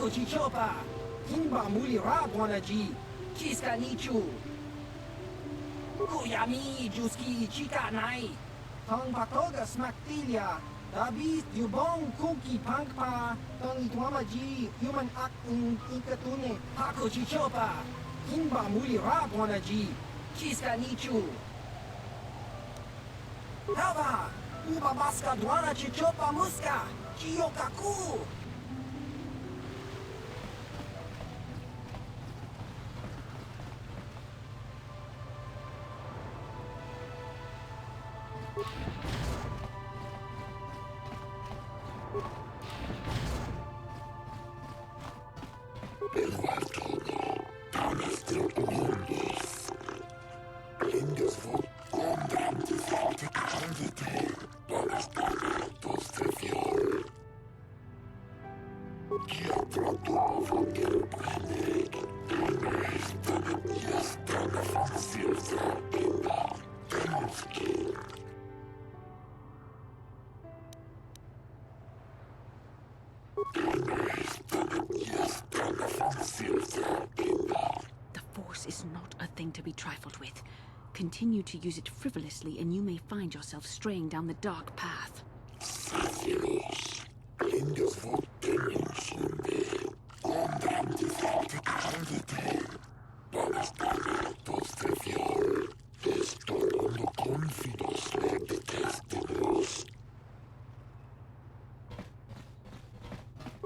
Hakochi chopa, Kimba muli rabwanaji, Kiska nichu. Kuyami juski chika nai. Tong patoga smaktilia, Dabis yubong kuki pangpa, Tong itwamaji, human act ikatune, Hakochi chopa, Kimba muli rabwanaji, Kiska nichu. Hava, Uba baska dwana chichopa muska, Chiyokaku. The Force is not a thing to be trifled with. Continue to use it frivolously and you may find yourself straying down the dark path.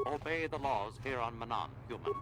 Obey the laws here on Manaan, human.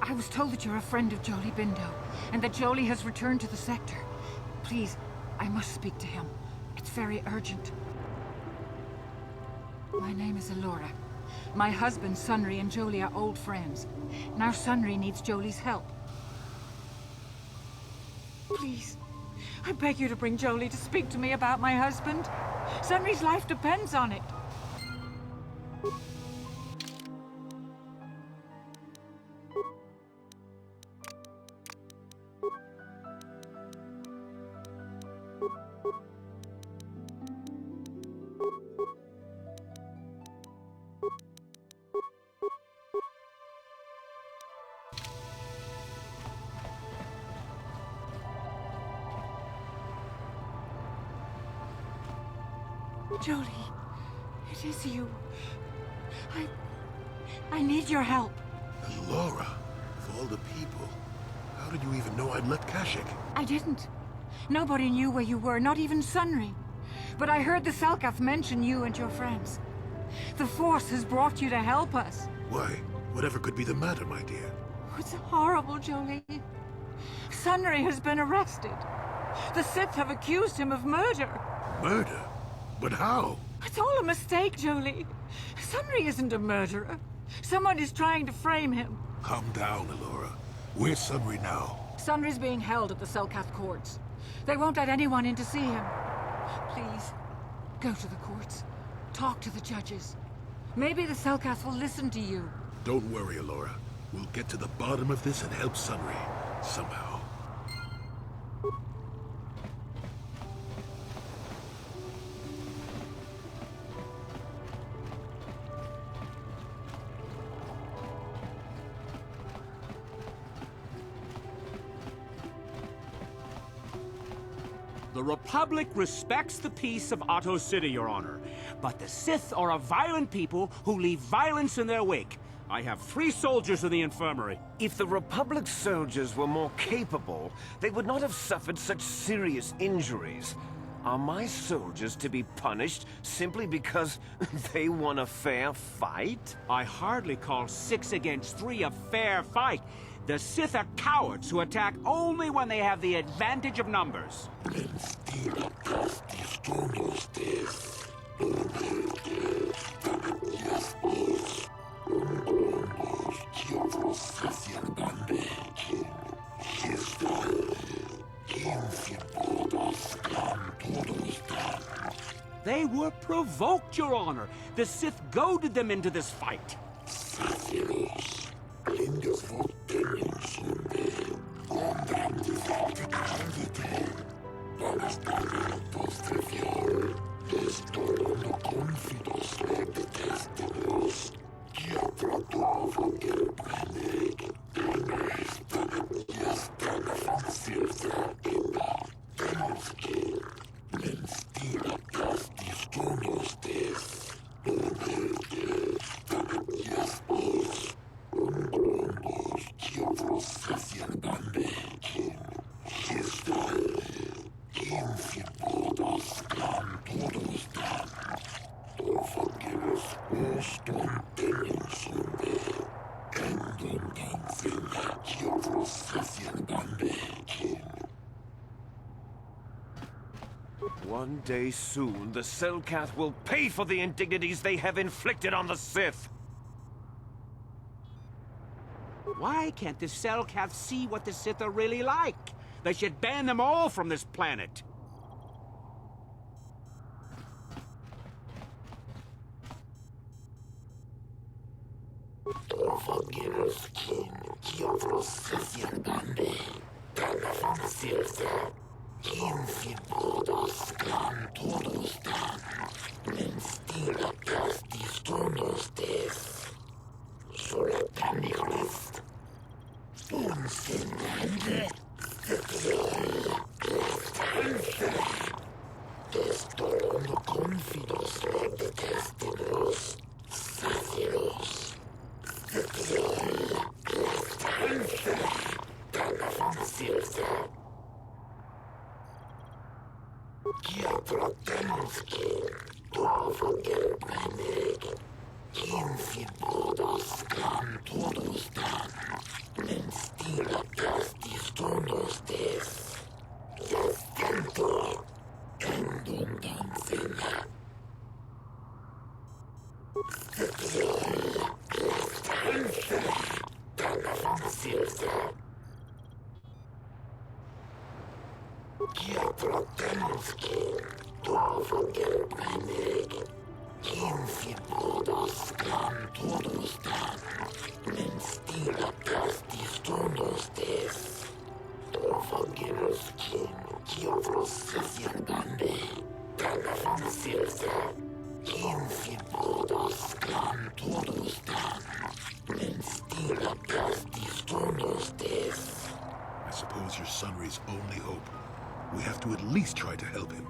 I was told that you're a friend of Jolie Bindo, and that Jolie has returned to the sector. Please, I must speak to him. It's very urgent. My name is Alora. My husband, Sunry, and Jolie are old friends. Now Sunry needs Jolie's help. Please, I beg you to bring Jolie to speak to me about my husband. Sunry's life depends on it. Jolie, it is you. I need your help. Laura, of all the people, how did you even know I'd left Kashyyyk? I didn't. Nobody knew where you were, not even Sunry. But I heard the Selkath mention you and your friends. The Force has brought you to help us. Why? Whatever could be the matter, my dear? It's horrible, Jolie. Sunry has been arrested. The Sith have accused him of murder. Murder? But how? It's all a mistake, Jolie. Sunry isn't a murderer. Someone is trying to frame him. Calm down, Alora. Where's Sunry now? Sunry's being held at the Selkath courts. They won't let anyone in to see him. Please, go to the courts. Talk to the judges. Maybe the Selkath will listen to you. Don't worry, Alora. We'll get to the bottom of this and help Sunry. Somehow. The Republic respects the peace of Otto City, Your Honor. But the Sith are a violent people who leave violence in their wake. I have 3 soldiers in the infirmary. If the Republic soldiers were more capable, they would not have suffered such serious injuries. Are my soldiers to be punished simply because they won a fair fight? I hardly call 6 against 3 a fair fight. The Sith are cowards who attack only when they have the advantage of numbers. They were provoked, Your Honor. The Sith goaded them into this fight. One day soon, the Selkath will pay for the indignities they have inflicted on the Sith. Why can't the Selkath see what the Sith are really like? They should ban them all from this planet. I suppose you're Sunry's only hope. We have to at least try to help him.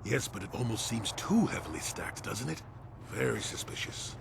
Yes, but it almost seems too heavily stacked, doesn't it? Very suspicious.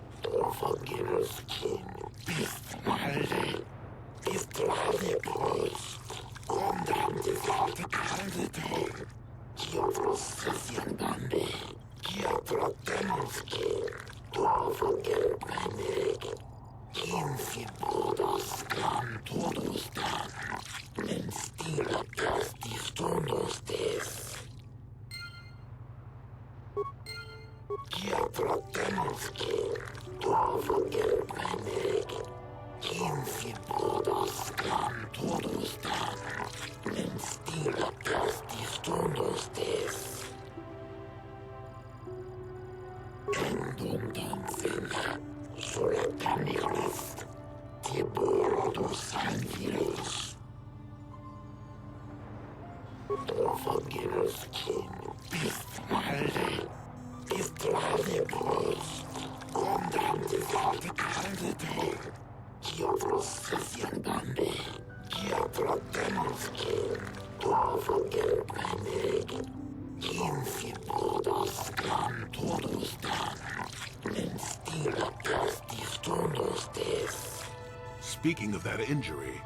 Speaking of that injury,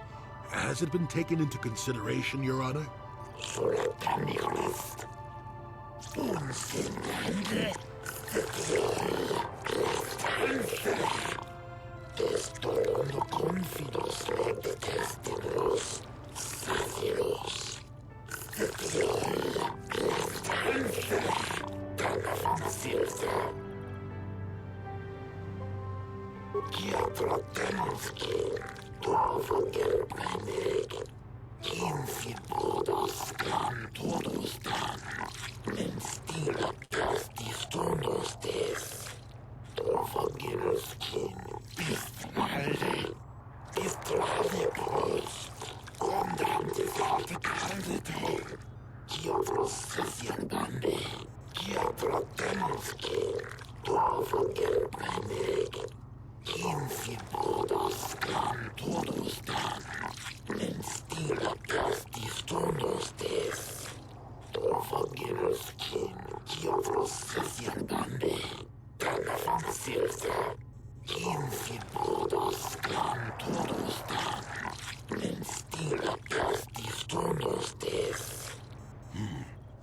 has it been taken into consideration, Your Honor?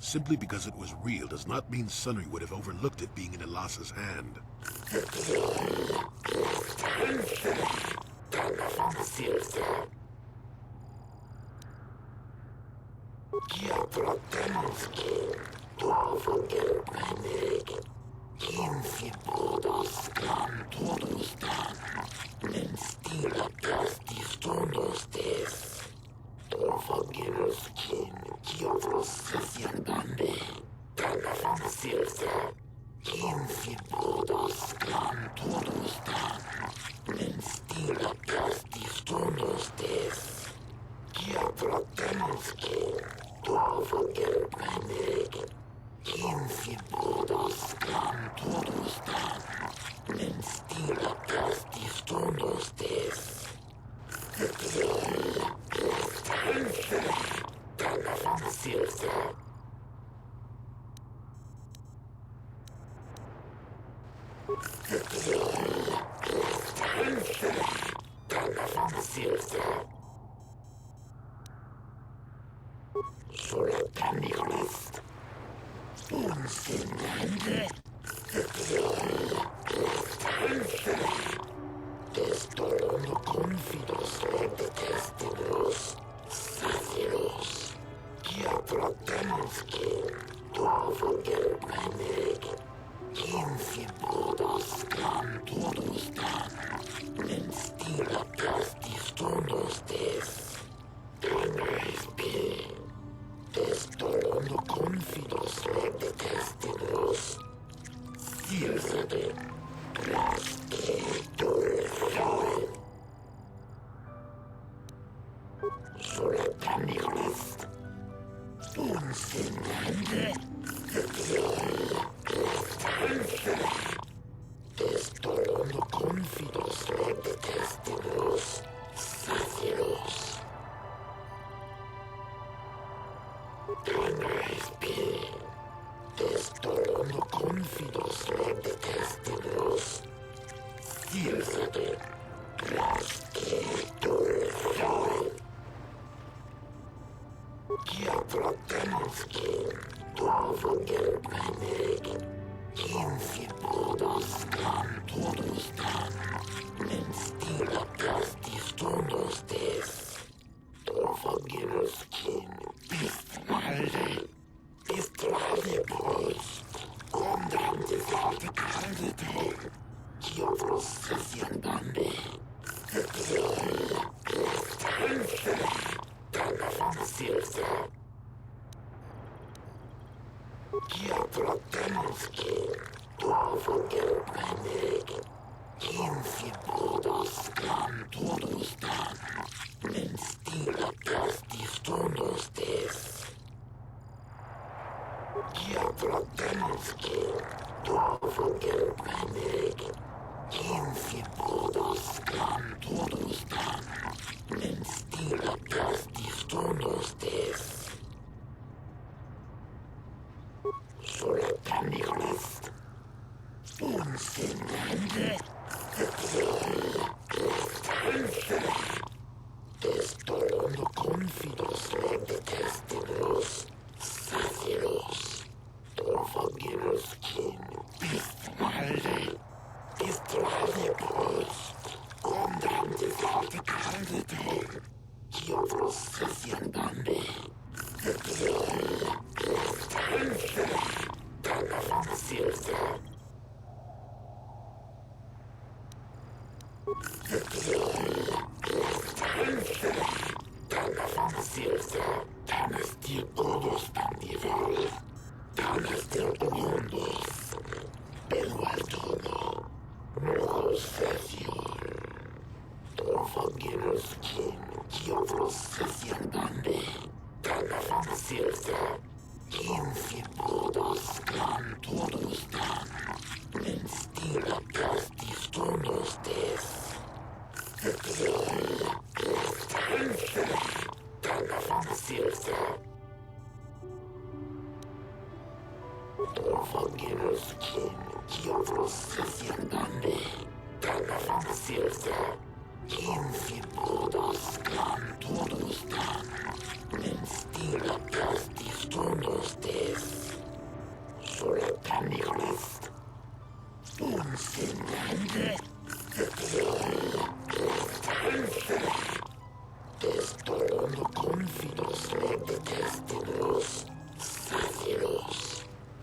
Simply because it was real does not mean Sunry would have overlooked it being in Elas's hand.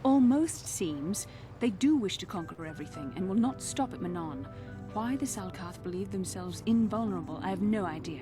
Almost seems they do wish to conquer everything and will not stop at Manaan. Why the Salkath believe themselves invulnerable, I have no idea.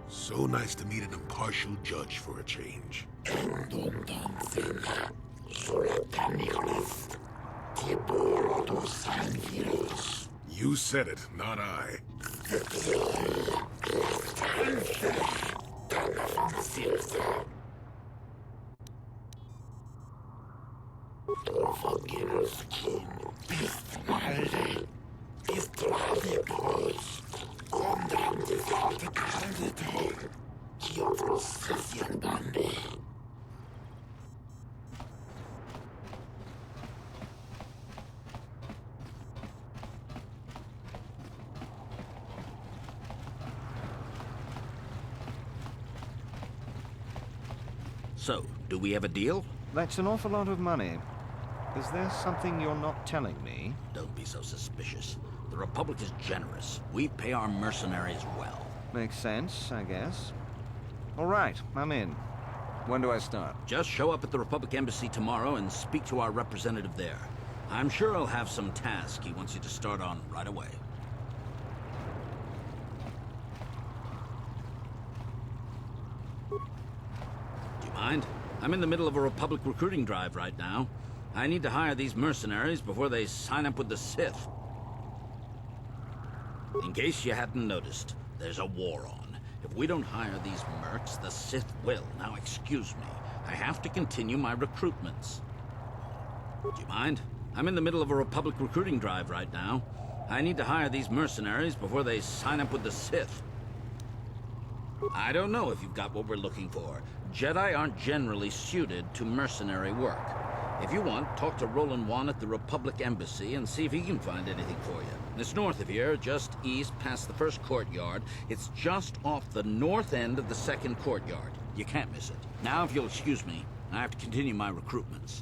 So nice to meet an impartial judge for a change. You said it, not I. So, do we have a deal? That's an awful lot of money. Is there something you're not telling me? Don't be so suspicious. The Republic is generous. We pay our mercenaries well. Makes sense, I guess. All right, I'm in. When do I start? Just show up at the Republic Embassy tomorrow and speak to our representative there. I'm sure he'll have some task he wants you to start on right away. Do you mind? I'm in the middle of a Republic recruiting drive right now. I need to hire these mercenaries before they sign up with the Sith. In case you hadn't noticed, there's a war on. If we don't hire these mercs, the Sith will. Now excuse me, I have to continue my recruitments. Do you mind? I'm in the middle of a Republic recruiting drive right now. I need to hire these mercenaries before they sign up with the Sith. I don't know if you've got what we're looking for. Jedi aren't generally suited to mercenary work. If you want, talk to Roland Wan at the Republic Embassy and see if he can find anything for you. It's north of here, just east past the first courtyard. It's just off the north end of the second courtyard. You can't miss it. Now, if you'll excuse me, I have to continue my recruitments.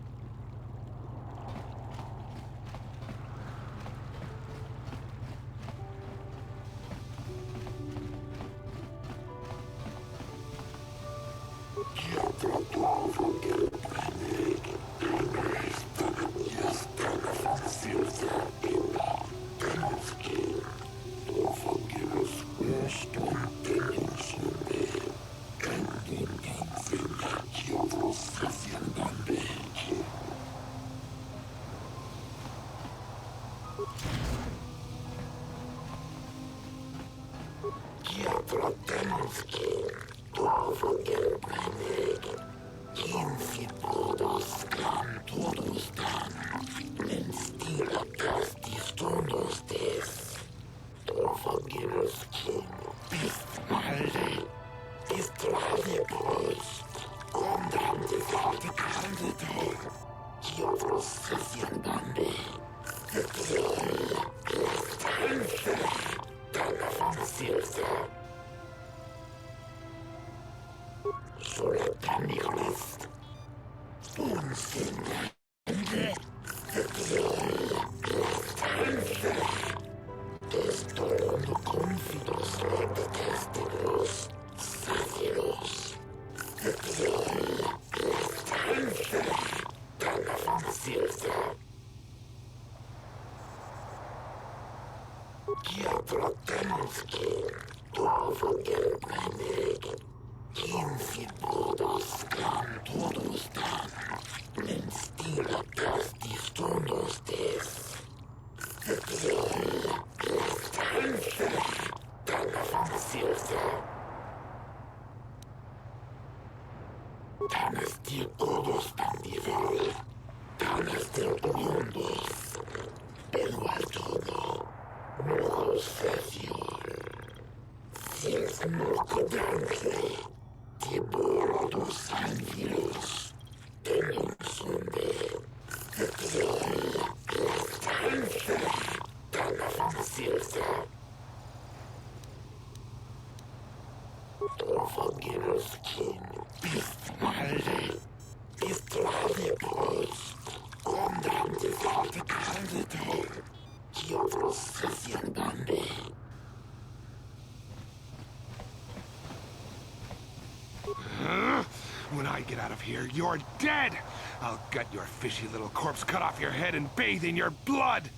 When I get out of here, you're dead! I'll gut your fishy little corpse, cut off your head, and bathe in your blood!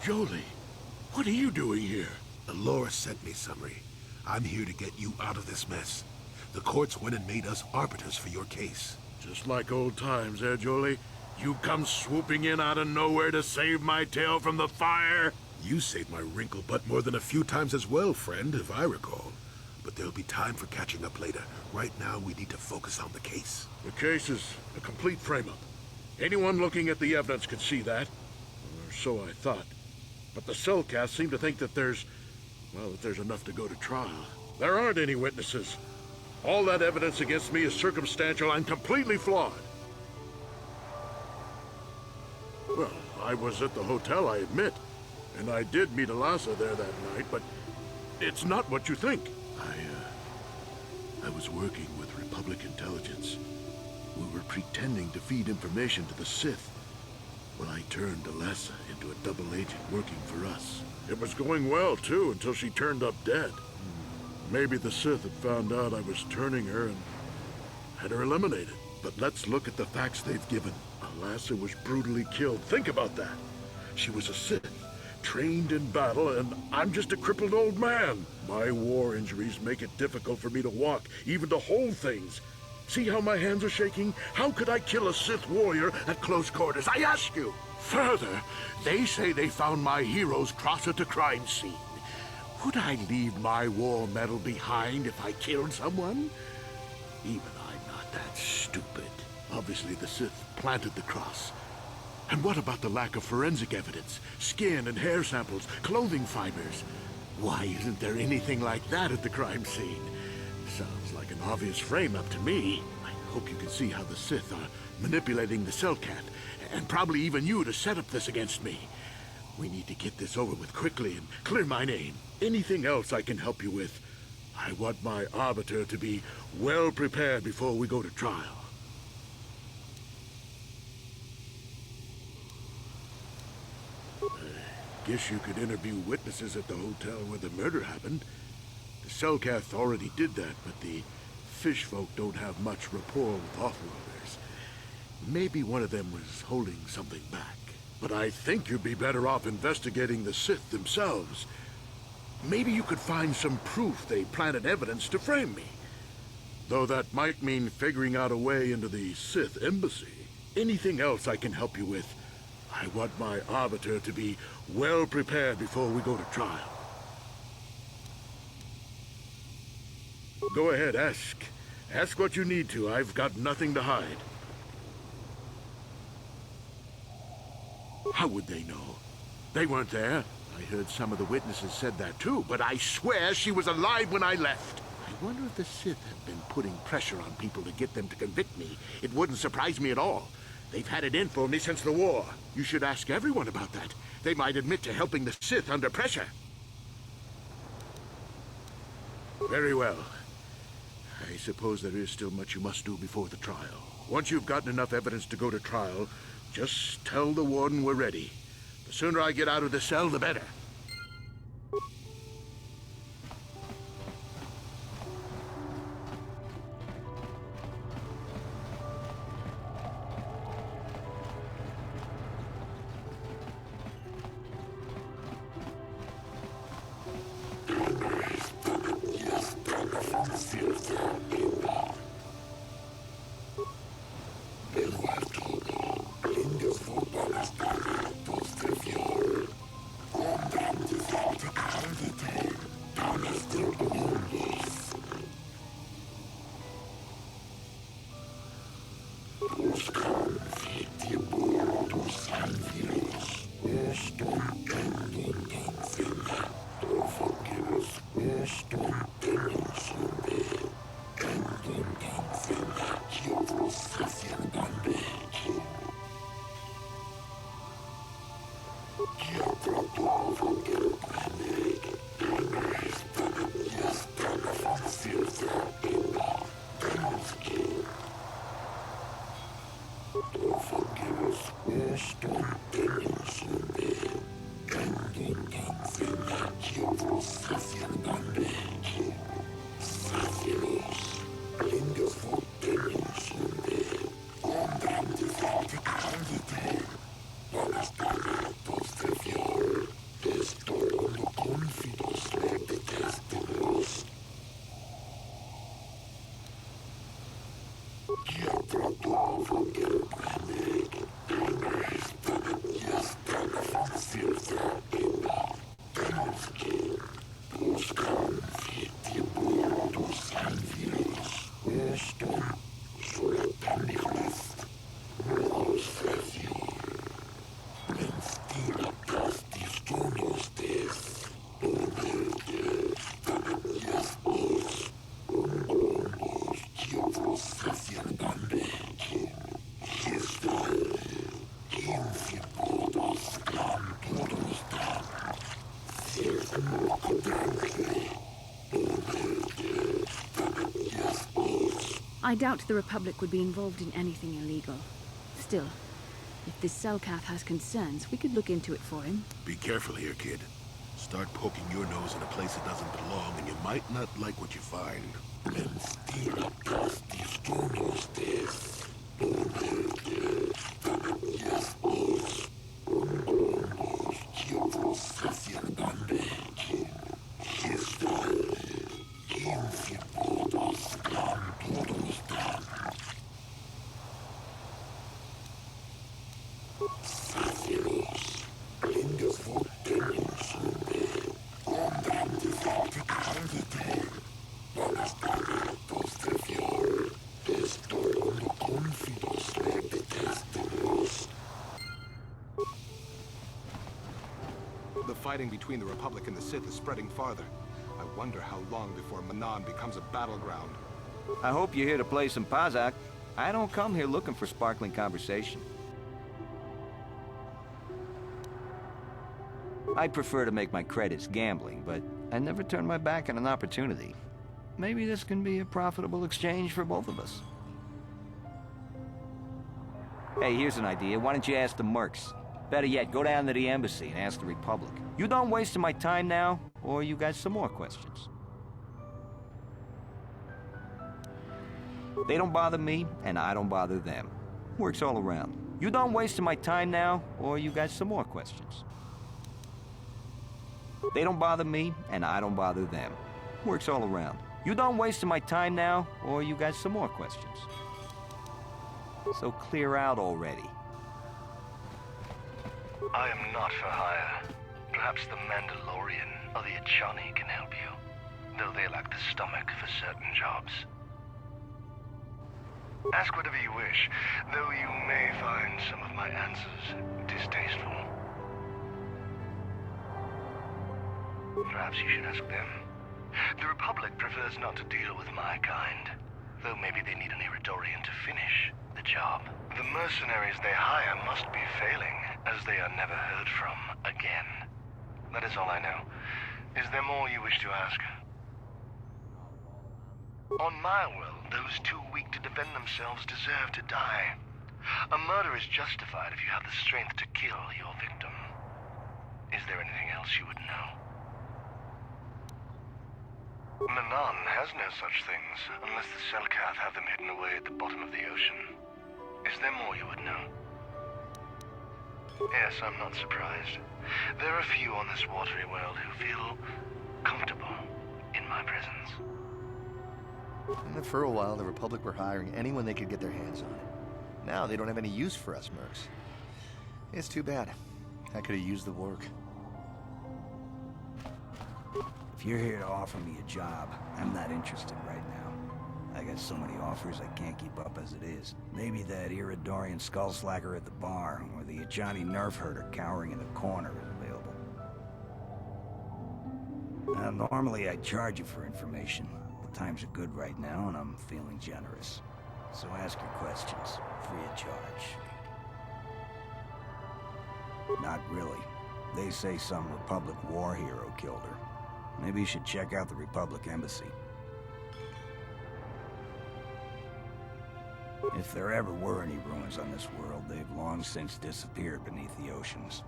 Jolie, what are you doing here? Laura sent me, Sunry. I'm here to get you out of this mess. The courts went and made us arbiters for your case. Just like old times, eh, Jolie? You come swooping in out of nowhere to save my tail from the fire? You saved my wrinkle butt more than a few times as well, friend, if I recall. But there'll be time for catching up later. Right now, we need to focus on the case. The case is a complete frame-up. Anyone looking at the evidence could see that. Or so I thought. But the Cellcasts seem to think that there's enough to go to trial. There aren't any witnesses. All that evidence against me is circumstantial and completely flawed. Well, I was at the hotel, I admit. And I did meet Alasa there that night, but it's not what you think. I was working with Republic intelligence. We were pretending to feed information to the Sith. Well, I turned Alasa into a double agent working for us. It was going well, too, until she turned up dead. Maybe the Sith had found out I was turning her and had her eliminated. But let's look at the facts they've given. Alasa was brutally killed. Think about that. She was a Sith, trained in battle, and I'm just a crippled old man. My war injuries make it difficult for me to walk, even to hold things. See how my hands are shaking? How could I kill a Sith warrior at close quarters? I ask you! Further, they say they found my hero's cross at the crime scene. Would I leave my war medal behind if I killed someone? Even I'm not that stupid. Obviously, the Sith planted the cross. And what about the lack of forensic evidence? Skin and hair samples, clothing fibers. Why isn't there anything like that at the crime scene? Sounds like an obvious frame-up to me. I hope you can see how the Sith are manipulating the Cellcat, and probably even you to set up this against me. We need to get this over with quickly and clear my name. Anything else I can help you with? I want my arbiter to be well prepared before we go to trial. Guess you could interview witnesses at the hotel where the murder happened. The Cellcath already did that, but the fish folk don't have much rapport with offworlders. Maybe one of them was holding something back. But I think you'd be better off investigating the Sith themselves. Maybe you could find some proof they planted evidence to frame me. Though that might mean figuring out a way into the Sith embassy. Anything else I can help you with? I want my arbiter to be well prepared before we go to trial. Go ahead, ask. Ask what you need to. I've got nothing to hide. How would they know? They weren't there. I heard some of the witnesses said that too, but I swear she was alive when I left. I wonder if the Sith have been putting pressure on people to get them to convict me. It wouldn't surprise me at all. They've had it in for me since the war. You should ask everyone about that. They might admit to helping the Sith under pressure. Very well. I suppose there is still much you must do before the trial. Once you've gotten enough evidence to go to trial, just tell the warden we're ready. The sooner I get out of the cell, the better. I doubt the Republic would be involved in anything illegal. Still, if this Selkath has concerns, we could look into it for him. Be careful here, kid. Start poking your nose in a place that doesn't belong, and you might not like what you find. The fighting between the Republic and the Sith is spreading farther. I wonder how long before Manaan becomes a battleground. I hope you're here to play some Pazak. I don't come here looking for sparkling conversation. I'd prefer to make my credits gambling, but I never turn my back on an opportunity. Maybe this can be a profitable exchange for both of us. Hey, here's an idea. Why don't you ask the mercs? Better yet, go down to the embassy and ask the Republic. You done wasting my time now, or you got some more questions? They don't bother me, and I don't bother them. Works all around. You done wasting my time now, or you got some more questions? They don't bother me, and I don't bother them. Works all around. You done wasting my time now, or you got some more questions? So clear out already. I am not for hire. Perhaps the Mandalorian or the Achani can help you, though they lack the stomach for certain jobs. Ask whatever you wish, though you may find some of my answers distasteful. Perhaps you should ask them. The Republic prefers not to deal with my kind, though maybe they need an Eridorian to finish the job. The mercenaries they hire must be failing, as they are never heard from again. That is all I know. Is there more you wish to ask? On my world, those too weak to defend themselves deserve to die. A murder is justified if you have the strength to kill your victim. Is there anything else you would know? Manaan has no such things, unless the Selkath have them hidden away at the bottom of the ocean. Is there more you would know? Yes, I'm not surprised. There are few on this watery world who feel comfortable in my presence. And for a while, the Republic were hiring anyone they could get their hands on. Now they don't have any use for us mercs. It's too bad. I could have used the work. If you're here to offer me a job, I'm not interested right now. I got so many offers I can't keep up as it is. Maybe that Iridorian skullslacker at the bar, or the Ajani nerf herder cowering in the corner is available. Now, normally I'd charge you for information. The times are good right now, and I'm feeling generous. So ask your questions, free of charge. Not really. They say some Republic war hero killed her. Maybe you should check out the Republic Embassy. If there ever were any ruins on this world, they've long since disappeared beneath the oceans.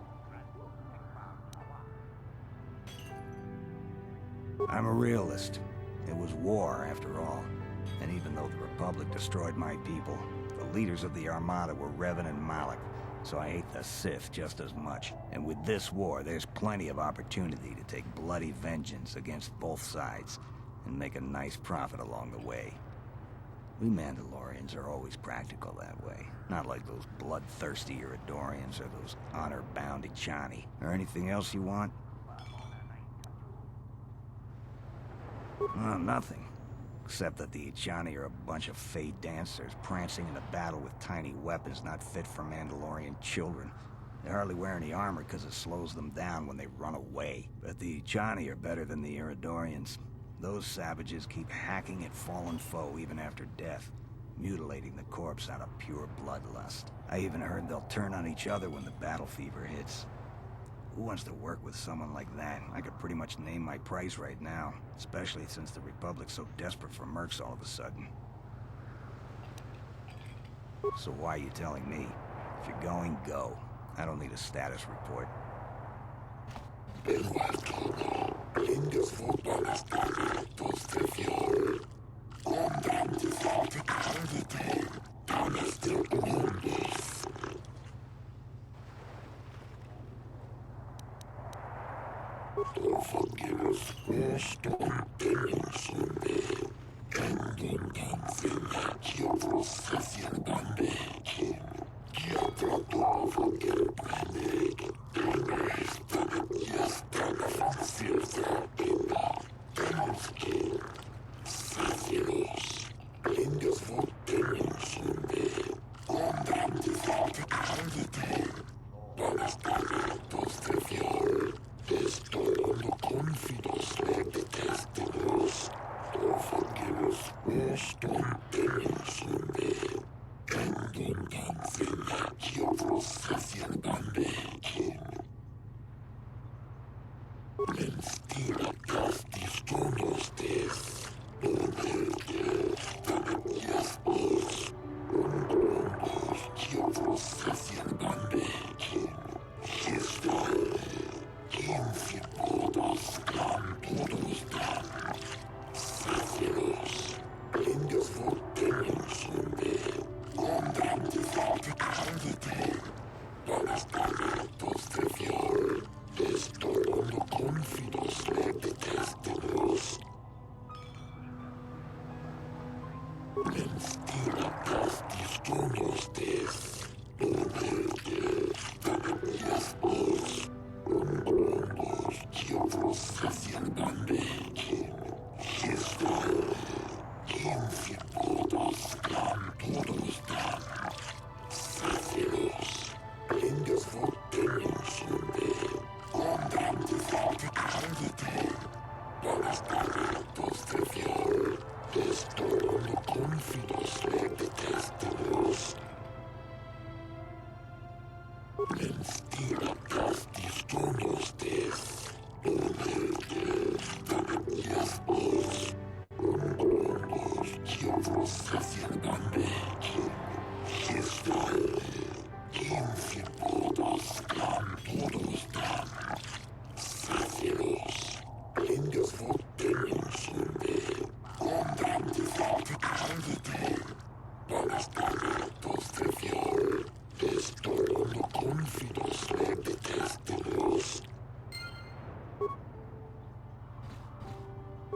I'm a realist. It was war, after all. And even though the Republic destroyed my people, the leaders of the Armada were Revan and Malak, so I hate the Sith just as much. And with this war, there's plenty of opportunity to take bloody vengeance against both sides, and make a nice profit along the way. We Mandalorians are always practical that way. Not like those bloodthirsty Iridorians or those honor-bound Ajani. Or anything else you want? Oh, nothing. Except that the Ajani are a bunch of fey dancers prancing in a battle with tiny weapons not fit for Mandalorian children. They hardly wear any armor because it slows them down when they run away. But the Ajani are better than the Iridorians. Those savages keep hacking at fallen foe even after death, mutilating the corpse out of pure bloodlust. I even heard they'll turn on each other when the battle fever hits. Who wants to work with someone like that? I could pretty much name my price right now, especially since the Republic's so desperate for mercs all of a sudden. So why are you telling me? If you're going, go. I don't need a status report.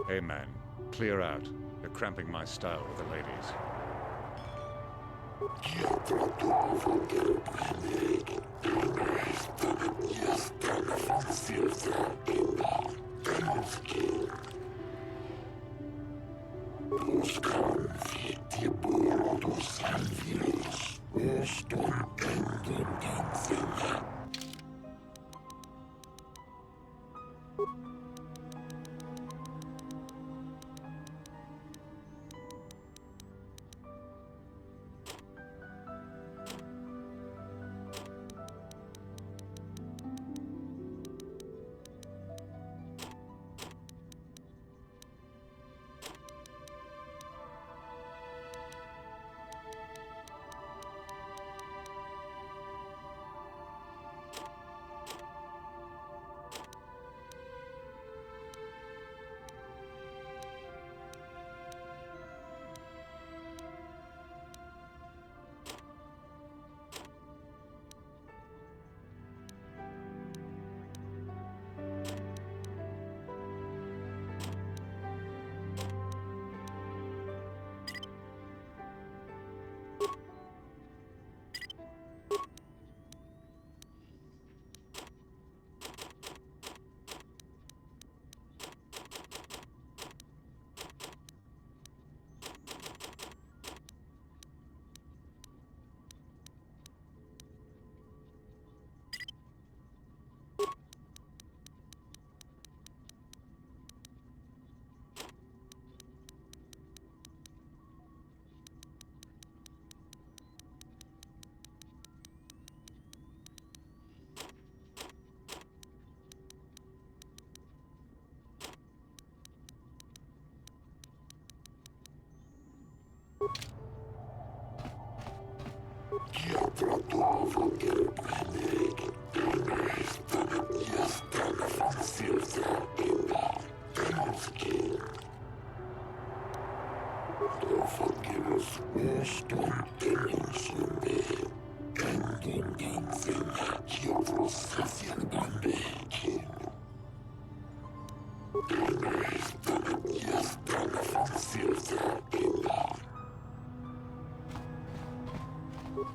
Hey man, clear out. You're cramping my style with the ladies.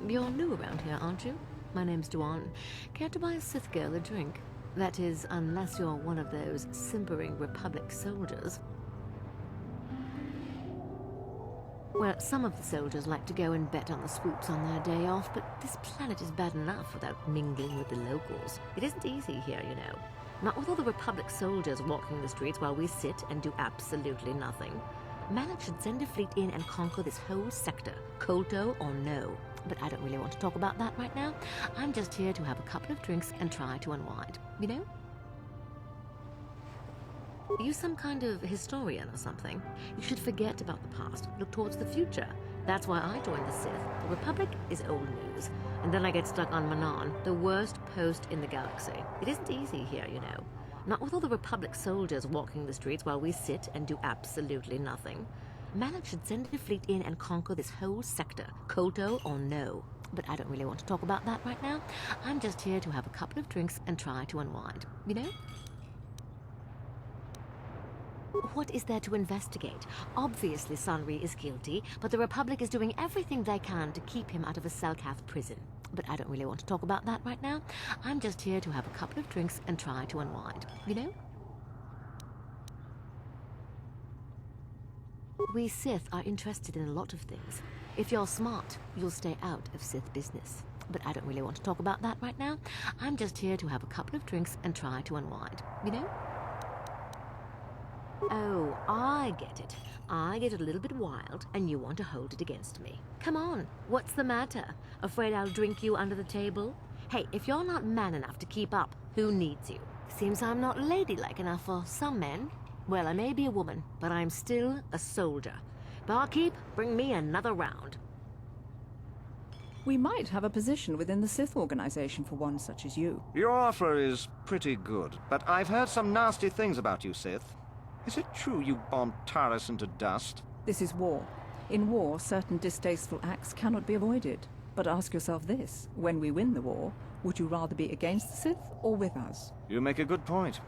You're new around here, aren't you? My name's Duan. Care to buy a Sith girl a drink? That is, unless you're one of those simpering Republic soldiers. Well, some of the soldiers like to go and bet on the swoops on their day off, but this planet is bad enough without mingling with the locals. It isn't easy here, you know. Not with all the Republic soldiers walking the streets while we sit and do absolutely nothing. Manaan should send a fleet in and conquer this whole sector, Kolto or no. But I don't really want to talk about that right now. I'm just here to have a couple of drinks and try to unwind, you know? Are you some kind of historian or something? You should forget about the past, look towards the future. That's why I joined the Sith. The Republic is old news. And then I get stuck on Manaan, the worst post in the galaxy. It isn't easy here, you know. Not with all the Republic soldiers walking the streets while we sit and do absolutely nothing. Manaan should send a fleet in and conquer this whole sector, Kolto or no. But I don't really want to talk about that right now. I'm just here to have a couple of drinks and try to unwind, you know? What is there to investigate? Obviously Sunry is guilty, but the Republic is doing everything they can to keep him out of a Selkath prison. But I don't really want to talk about that right now. I'm just here to have a couple of drinks and try to unwind, you know? We Sith are interested in a lot of things. If you're smart, you'll stay out of Sith business. But I don't really want to talk about that right now. I'm just here to have a couple of drinks and try to unwind, you know? Oh, I get it. I get a little bit wild, and you want to hold it against me. Come on, what's the matter? Afraid I'll drink you under the table? Hey, if you're not man enough to keep up, who needs you? Seems I'm not ladylike enough for some men. Well, I may be a woman, but I'm still a soldier. Barkeep, bring me another round. We might have a position within the Sith organization for one such as you. Your offer is pretty good, but I've heard some nasty things about you, Sith. Is it true you bombed Taris into dust? This is war. In war, certain distasteful acts cannot be avoided. But ask yourself this, when we win the war, would you rather be against the Sith or with us? You make a good point.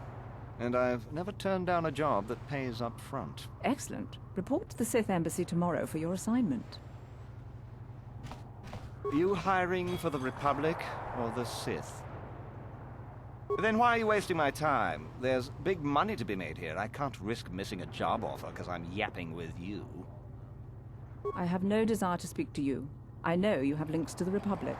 And I've never turned down a job that pays up front. Excellent. Report to the Sith Embassy tomorrow for your assignment. Are you hiring for the Republic or the Sith? Then why are you wasting my time? There's big money to be made here. I can't risk missing a job offer because I'm yapping with you. I have no desire to speak to you. I know you have links to the Republic.